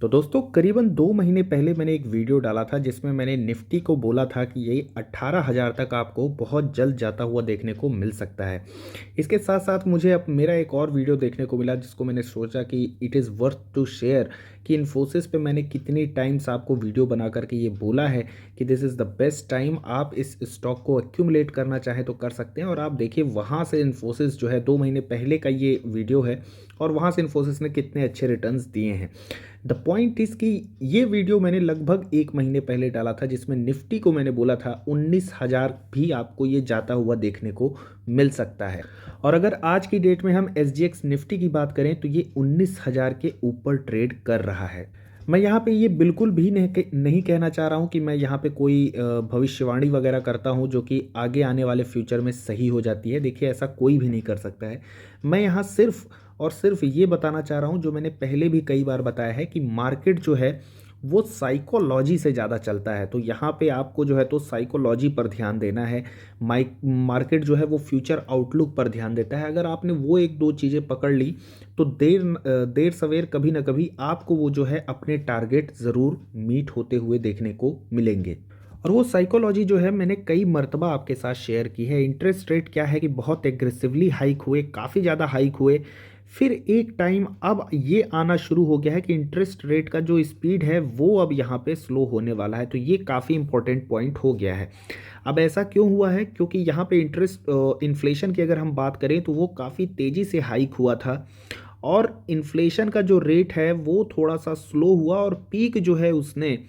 तो दोस्तों करीबन 2 महीने पहले मैंने एक वीडियो डाला था जिसमें मैंने निफ्टी को बोला था कि ये 18,000 तक आपको बहुत जल्द जाता हुआ देखने को मिल सकता है। इसके साथ साथ मुझे अब मेरा एक और वीडियो देखने को मिला जिसको मैंने सोचा कि it is worth to share कि इन्फोसिस पे मैंने कितनी टाइम्स आपको वीडियो बना करके ये बोला है कि this is the best time, आप इस स्टॉक को एक्यूमुलेट करना चाहें तो कर सकते हैं। और आप देखिए वहाँ से इन्फोसिस जो है 2 महीने पहले का ये वीडियो है और वहाँ से इन्फोसिस ने कितने अच्छे रिटर्न्स दिए हैं। द पॉइंट इज़ कि ये वीडियो मैंने लगभग 1 महीने पहले डाला था जिसमें निफ्टी को मैंने बोला था 19,000 भी आपको ये जाता हुआ देखने को मिल सकता है। और अगर आज की डेट में हम SGX निफ्टी की बात करें तो ये 19,000 के ऊपर ट्रेड कर रहा है। मैं यहाँ पे ये बिल्कुल भी नहीं कहना चाह रहा हूँ कि मैं यहाँ पे कोई भविष्यवाणी वगैरह करता हूँ जो कि आगे आने वाले फ्यूचर में सही हो जाती है। देखिए ऐसा कोई भी नहीं कर सकता है। मैं यहाँ सिर्फ और सिर्फ ये बताना चाह रहा हूँ जो मैंने पहले भी कई बार बताया है कि मार्केट जो है वो साइकोलॉजी से ज़्यादा चलता है। तो यहाँ पे आपको जो है तो साइकोलॉजी पर ध्यान देना है। मार्केट जो है वो फ्यूचर आउटलुक पर ध्यान देता है। अगर आपने वो एक दो चीज़ें पकड़ ली तो देर सवेर कभी ना कभी आपको वो जो है अपने टारगेट ज़रूर मीट होते हुए देखने को मिलेंगे। और वो साइकोलॉजी जो है मैंने कई मर्तबा आपके साथ शेयर की है। इंटरेस्ट रेट क्या है कि बहुत एग्रेसिवली हाइक हुए, काफ़ी ज़्यादा हाइक हुए, फिर एक टाइम अब ये आना शुरू हो गया है कि इंटरेस्ट रेट का जो स्पीड है वो अब यहाँ पे स्लो होने वाला है। तो ये काफ़ी इंपॉर्टेंट पॉइंट हो गया है। अब ऐसा क्यों हुआ है? क्योंकि यहाँ पे इन्फ्लेशन की अगर हम बात करें तो वो काफ़ी तेज़ी से हाइक हुआ था और इन्फ्लेशन का जो रेट है वो थोड़ा सा स्लो हुआ और पीक जो है उसने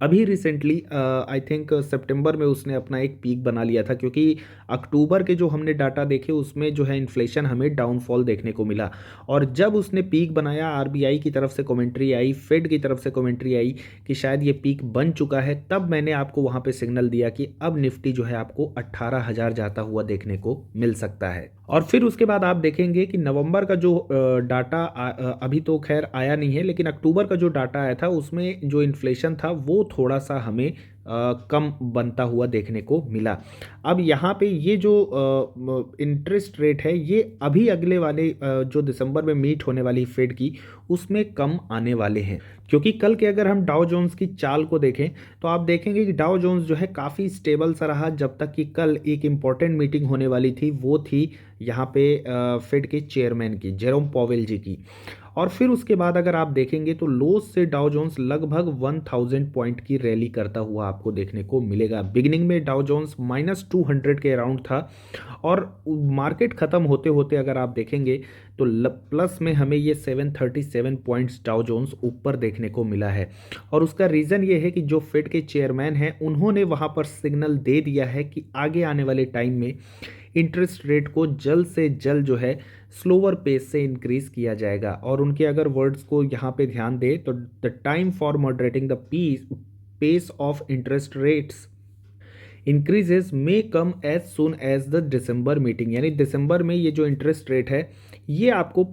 अभी रिसेंटली आई थिंक सितंबर में उसने अपना एक पीक बना लिया था, क्योंकि अक्टूबर के जो हमने डाटा देखे उसमें जो है इन्फ्लेशन हमें डाउनफॉल देखने को मिला। और जब उसने पीक बनाया, आरबीआई की तरफ से कमेंट्री आई, फेड की तरफ से कमेंट्री आई कि शायद ये पीक बन चुका है, तब मैंने आपको वहाँ पे सिग्नल दिया कि अब निफ्टी जो है आपको 18,000 जाता हुआ देखने को मिल सकता है। और फिर उसके बाद आप देखेंगे कि नवंबर का जो डाटा अभी तो खैर आया नहीं है, लेकिन अक्टूबर का जो डाटा आया था उसमें जो इन्फ्लेशन था वो थोड़ा सा हमें कम बनता हुआ देखने को मिला। अब यहाँ पे ये जो इंटरेस्ट रेट है ये अभी अगले वाले जो दिसंबर में मीट होने वाली फेड की उसमें कम आने वाले हैं। क्योंकि कल के अगर हम डाउ जोन्स की चाल को देखें तो आप देखेंगे कि डाउ जोन्स जो है काफ़ी स्टेबल सा रहा, जब तक कि कल एक इम्पॉर्टेंट मीटिंग होने वाली थी, वो थी यहाँ पे फेड के चेयरमैन की, जेरोम पॉवेल जी की। और फिर उसके बाद अगर आप देखेंगे तो लोस से डाउ जोन्स लगभग 1000 पॉइंट की रैली करता हुआ आपको देखने को मिलेगा। बिगिनिंग में डाउ जोन्स -200 के अराउंड था और मार्केट ख़त्म होते होते अगर आप देखेंगे तो प्लस में हमें ये 737 पॉइंट्स डाउ जोन्स ऊपर देखने को मिला है। और उसका रीज़न ये है कि जो फेड के चेयरमैन हैं उन्होंने वहाँ पर सिग्नल दे दिया है कि आगे आने वाले टाइम में इंटरेस्ट रेट को जल्द से जल्द जो है स्लोअर पेस से इंक्रीज किया जाएगा। और उनके अगर वर्ड्स को यहाँ पे ध्यान दे तो the time for moderating the pace of interest rates increases may come as soon as the December meeting. यानी दिसंबर में ये जो इंटरेस्ट रेट है ये आपको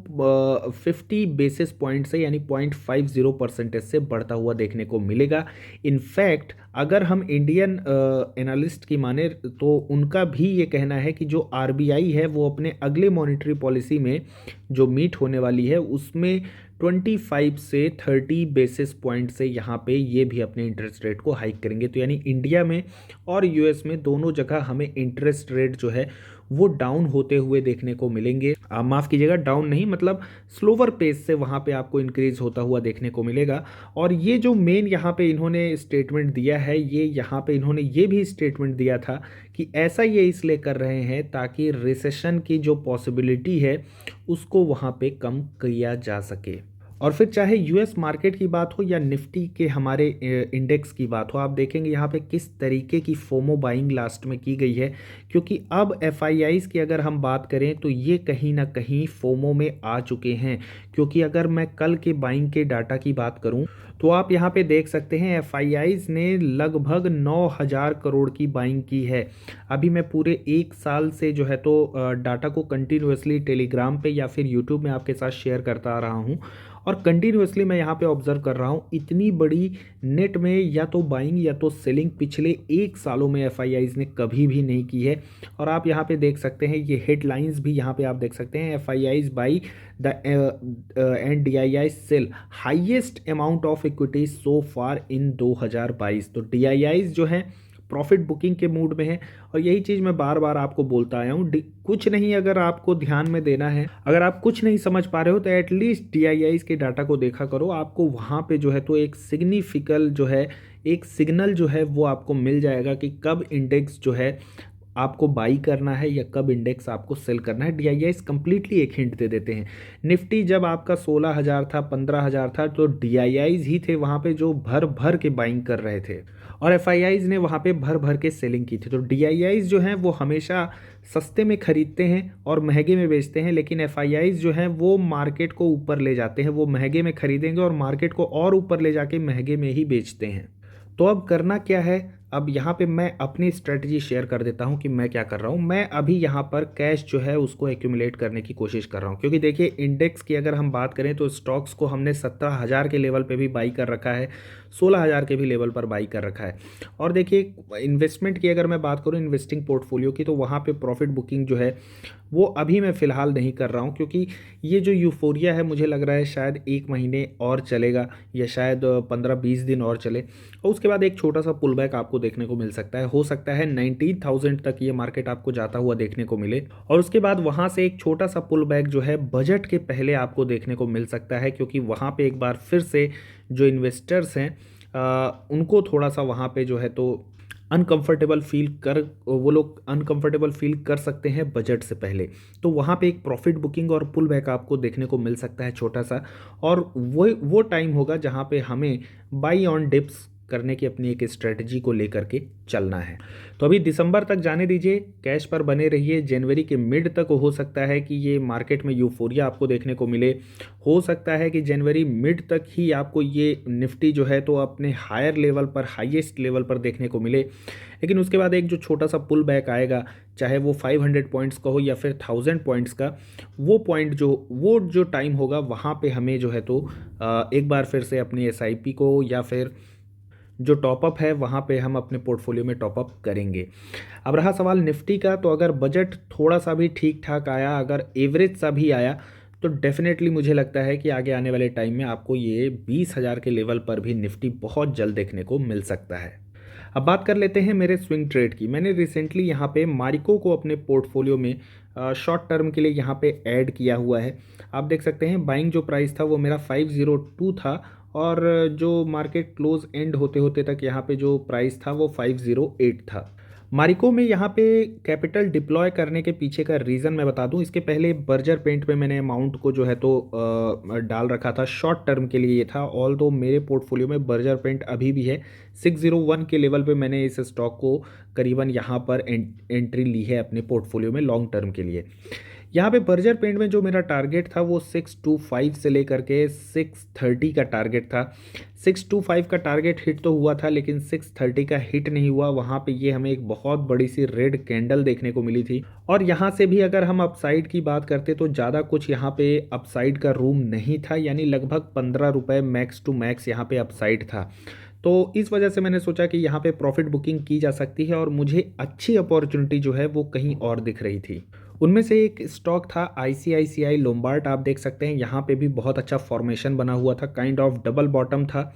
50 बेसिस पॉइंट से यानी 0.50% से बढ़ता हुआ देखने को मिलेगा। इनफैक्ट अगर हम इंडियन एनालिस्ट की माने तो उनका भी ये कहना है कि जो आरबीआई है वो अपने अगले मॉनेटरी पॉलिसी में जो मीट होने वाली है उसमें 25 से 30 बेसिस पॉइंट से यहाँ पे ये भी अपने इंटरेस्ट रेट को हाइक करेंगे। तो यानी इंडिया में और यूएस में दोनों जगह हमें इंटरेस्ट रेट जो है वो डाउन होते हुए देखने को मिलेंगे। माफ़ कीजिएगा, डाउन नहीं, मतलब स्लोवर पेस से वहाँ पे आपको इंक्रीज होता हुआ देखने को मिलेगा। और ये जो मेन यहाँ पे इन्होंने स्टेटमेंट दिया है, ये यहाँ पे इन्होंने ये भी स्टेटमेंट दिया था कि ऐसा ये इसलिए कर रहे हैं ताकि रिसेशन की जो पॉसिबिलिटी है उसको वहाँ पे कम किया जा सके। और फिर चाहे यूएस मार्केट की बात हो या निफ्टी के हमारे इंडेक्स की बात हो, आप देखेंगे यहाँ पे किस तरीके की फोमो बाइंग लास्ट में की गई है। क्योंकि अब एफआईआईज की अगर हम बात करें तो ये कहीं ना कहीं फोमो में आ चुके हैं। क्योंकि अगर मैं कल के बाइंग के डाटा की बात करूं तो आप यहाँ पे देख सकते हैं एफआईआईज ने लगभग 9,000 करोड़ की बाइंग की है। अभी मैं पूरे एक साल से जो है तो डाटा को कंटिन्यूसली टेलीग्राम पे या फिर यूट्यूब में आपके साथ शेयर करता आ रहा हूँ। और कंटिन्यूअसली मैं यहाँ पे ऑब्जर्व कर रहा हूँ इतनी बड़ी नेट में या तो बाइंग या तो सेलिंग पिछले 1 सालों में एफआईआईज ने कभी भी नहीं की है। और आप यहाँ पे देख सकते हैं ये हेडलाइंस भी यहाँ पे आप देख सकते हैं, FIIs buy the and DII sell highest amount of equity so far in 2022। तो डीआईआईज जो हैं प्रॉफिट बुकिंग के मूड में है। और यही चीज़ मैं बार बार आपको बोलता आया हूँ, कुछ नहीं अगर आपको ध्यान में देना है, अगर आप कुछ नहीं समझ पा रहे हो तो एटलीस्ट डीआईआईज के डाटा को देखा करो। आपको वहाँ पे जो है तो एक सिग्निफिकल जो है एक सिग्नल जो है वो आपको मिल जाएगा कि कब इंडेक्स जो है आपको बाई करना है या कब इंडेक्स आपको सेल करना है। डीआईआईज कंप्लीटली एक हिंट दे देते हैं। निफ्टी जब आपका 16,000 था, 15,000 था, तो डीआईआईज ही थे वहाँ पे जो भर भर के बाइंग कर रहे थे और एफआईआईज ने वहाँ पे भर भर के सेलिंग की थी। तो डीआईआईज जो हैं वो हमेशा सस्ते में खरीदते हैं और महंगे में बेचते हैं, लेकिन एफआईआईज जो हैं वो मार्केट को ऊपर ले जाते हैं। वो महंगे में खरीदेंगे और मार्केट को और ऊपर ले जाके महंगे में ही बेचते हैं। तो अब करना क्या है, अब यहाँ पे मैं अपनी स्ट्रेटजी शेयर कर देता हूँ कि मैं क्या कर रहा हूँ। मैं अभी यहाँ पर कैश जो है उसको एक्यूमुलेट करने की कोशिश कर रहा हूँ, क्योंकि देखिए इंडेक्स की अगर हम बात करें तो स्टॉक्स को हमने 17,000 के लेवल पे भी बाई कर रखा है, 16,000 के भी लेवल पर बाई कर रखा है। और देखिए इन्वेस्टमेंट की अगर मैं बात करूँ, इन्वेस्टिंग पोर्टफोलियो की, तो वहाँ पे प्रॉफिट बुकिंग जो है वो अभी मैं फ़िलहाल नहीं कर रहा हूँ, क्योंकि ये जो यूफोरिया है मुझे लग रहा है शायद 1 महीने और चलेगा या शायद 15-20 दिन और चले, और उसके बाद एक छोटा सा पुल बैक आपको देखने को मिल सकता है। हो सकता है 19,000 तक ये मार्केट आपको जाता हुआ देखने को मिले, और उसके बाद वहाँ से एक छोटा सा पुल बैक जो है बजट के पहले आपको देखने को मिल सकता है, क्योंकि वहाँ पे एक बार फिर से जो इन्वेस्टर्स हैं उनको थोड़ा सा वहाँ पे जो है तो वो लोग अनकंफर्टेबल फील कर सकते हैं बजट से पहले। तो वहाँ पे एक प्रॉफिट बुकिंग और पुल बैक आपको देखने को मिल सकता है छोटा सा, और वो टाइम होगा जहाँ पे हमें बाई ऑन डिप्स करने की अपनी एक स्ट्रेटजी को लेकर के चलना है। तो अभी दिसंबर तक जाने दीजिए, कैश पर बने रहिए। जनवरी के मिड तक हो सकता है कि ये मार्केट में यूफोरिया आपको देखने को मिले, हो सकता है कि जनवरी मिड तक ही आपको ये निफ्टी जो है तो अपने हायर लेवल पर, हाईएस्ट लेवल पर देखने को मिले। लेकिन उसके बाद एक जो छोटा सा पुल बैक आएगा, चाहे वो 500 पॉइंट्स का हो या फिर 1000 पॉइंट्स का, वो जो टाइम होगा वहाँ पे हमें जो है तो एक बार फिर से अपनी एसआईपी को या फिर जो टॉपअप है वहाँ पे हम अपने पोर्टफोलियो में टॉपअप करेंगे। अब रहा सवाल निफ्टी का, तो अगर बजट थोड़ा सा भी ठीक ठाक आया, अगर एवरेज सा भी आया, तो डेफिनेटली मुझे लगता है कि आगे आने वाले टाइम में आपको ये 20,000 के लेवल पर भी निफ्टी बहुत जल्द देखने को मिल सकता है। अब बात कर लेते हैं मेरे स्विंग ट्रेड की। मैंने रिसेंटली यहाँ पे मारिको को अपने पोर्टफोलियो में शॉर्ट टर्म के लिए यहाँ पे ऐड किया हुआ है। आप देख सकते हैं बाइंग जो प्राइस था वो मेरा 502 था, और जो मार्केट क्लोज एंड होते होते तक यहाँ पे जो प्राइस था वो 508 था। मारिको में यहाँ पे कैपिटल डिप्लॉय करने के पीछे का रीज़न मैं बता दूं, इसके पहले बर्जर पेंट में मैंने अमाउंट को जो है तो डाल रखा था शॉर्ट टर्म के लिए। ये था, ऑल दो मेरे पोर्टफोलियो में बर्जर पेंट अभी भी है। 601 के लेवल पे मैंने इस स्टॉक को करीबन यहाँ पर एंट्री ली है अपने पोर्टफोलियो में लॉन्ग टर्म के लिए। यहाँ पे बर्जर पेंट में जो मेरा टारगेट था वो 625 से लेकर के 630 का टारगेट था। 625 का टारगेट हिट तो हुआ था, लेकिन 630 का हिट नहीं हुआ। वहाँ पे ये हमें एक बहुत बड़ी सी रेड कैंडल देखने को मिली थी, और यहाँ से भी अगर हम अपसाइड की बात करते तो ज़्यादा कुछ यहाँ पे अपसाइड का रूम नहीं था, यानी लगभग 15 रुपये मैक्स टू मैक्स यहाँ पे अपसाइड था। तो इस वजह से मैंने सोचा कि यहाँ पे प्रॉफिट बुकिंग की जा सकती है, और मुझे अच्छी अपॉर्चुनिटी जो है वो कहीं और दिख रही थी। उनमें से एक स्टॉक था आईसीआईसीआई लोम्बार्ड। आप देख सकते हैं यहाँ पे भी बहुत अच्छा फॉर्मेशन बना हुआ था, काइंड ऑफ डबल बॉटम था।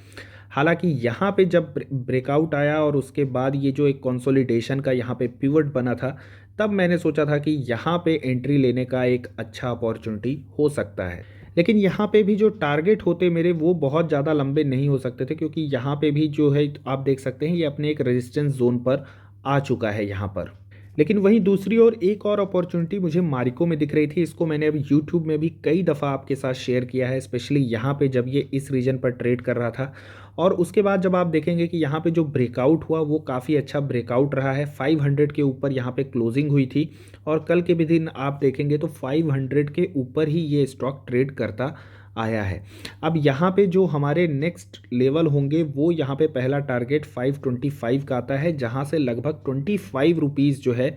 हालांकि यहाँ पे जब ब्रेकआउट आया और उसके बाद ये जो एक कंसोलिडेशन का यहाँ पे पिवट बना था, तब मैंने सोचा था कि यहाँ पे एंट्री लेने का एक अच्छा अपॉर्चुनिटी हो सकता है। लेकिन यहाँ पे भी जो टारगेट होते मेरे वो बहुत ज़्यादा लंबे नहीं हो सकते थे, क्योंकि यहाँ पे भी जो है आप देख सकते हैं ये अपने एक रेजिस्टेंस जोन पर आ चुका है यहाँ पर। लेकिन वहीं दूसरी ओर एक और अपॉर्चुनिटी मुझे मारिको में दिख रही थी। इसको मैंने अभी यूट्यूब में भी कई दफ़ा आपके साथ शेयर किया है, स्पेशली यहाँ पे जब ये इस रीजन पर ट्रेड कर रहा था। और उसके बाद जब आप देखेंगे कि यहाँ पे जो ब्रेकआउट हुआ वो काफ़ी अच्छा ब्रेकआउट रहा है। 500 के ऊपर यहाँ पे क्लोजिंग हुई थी, और कल के भी दिन आप देखेंगे तो 500 के ऊपर ही ये स्टॉक ट्रेड करता आया है। अब यहाँ पे जो हमारे नेक्स्ट लेवल होंगे वो यहाँ पे पहला टारगेट 525 का आता है, जहाँ से लगभग 25 रुपीज़ जो है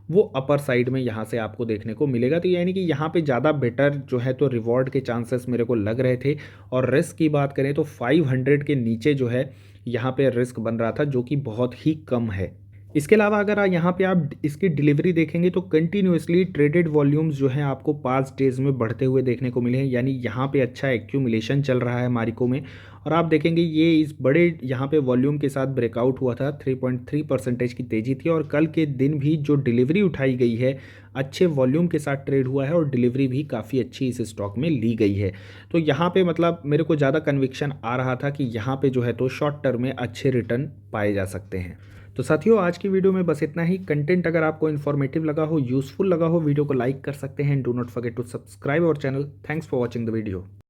वो अपर साइड में यहाँ से आपको देखने को मिलेगा। तो यानी कि यहाँ पे ज़्यादा बेटर जो है तो रिवॉर्ड के चांसेस मेरे को लग रहे थे। और रिस्क की बात करें तो 500 के नीचे जो है यहाँ पे रिस्क बन रहा था, जो कि बहुत ही कम है। इसके अलावा अगर यहाँ पे आप इसकी डिलीवरी देखेंगे तो कंटिन्यूसली ट्रेडेड वॉल्यूम्स जो हैं आपको 5 डेज़ में बढ़ते हुए देखने को मिले हैं, यानी यहाँ पे अच्छा एक्यूमुलेशन चल रहा है मारिको में। और आप देखेंगे ये इस बड़े यहाँ पे वॉल्यूम के साथ ब्रेकआउट हुआ था, 3.3% की तेज़ी थी। और कल के दिन भी जो डिलीवरी उठाई गई है अच्छे वॉल्यूम के साथ ट्रेड हुआ है और डिलीवरी भी काफ़ी अच्छी इस स्टॉक में ली गई है। तो यहाँ पे मतलब मेरे को ज़्यादा कन्विक्शन आ रहा था कि यहाँ पे जो है तो शॉर्ट टर्म में अच्छे रिटर्न पाए जा सकते हैं। तो साथियों, आज की वीडियो में बस इतना ही। कंटेंट अगर आपको इन्फॉर्मेटिव लगा हो, यूज़फुल लगा हो, वीडियो को लाइक कर सकते हैं। Do not forget to subscribe our channel. Thanks for watching the video.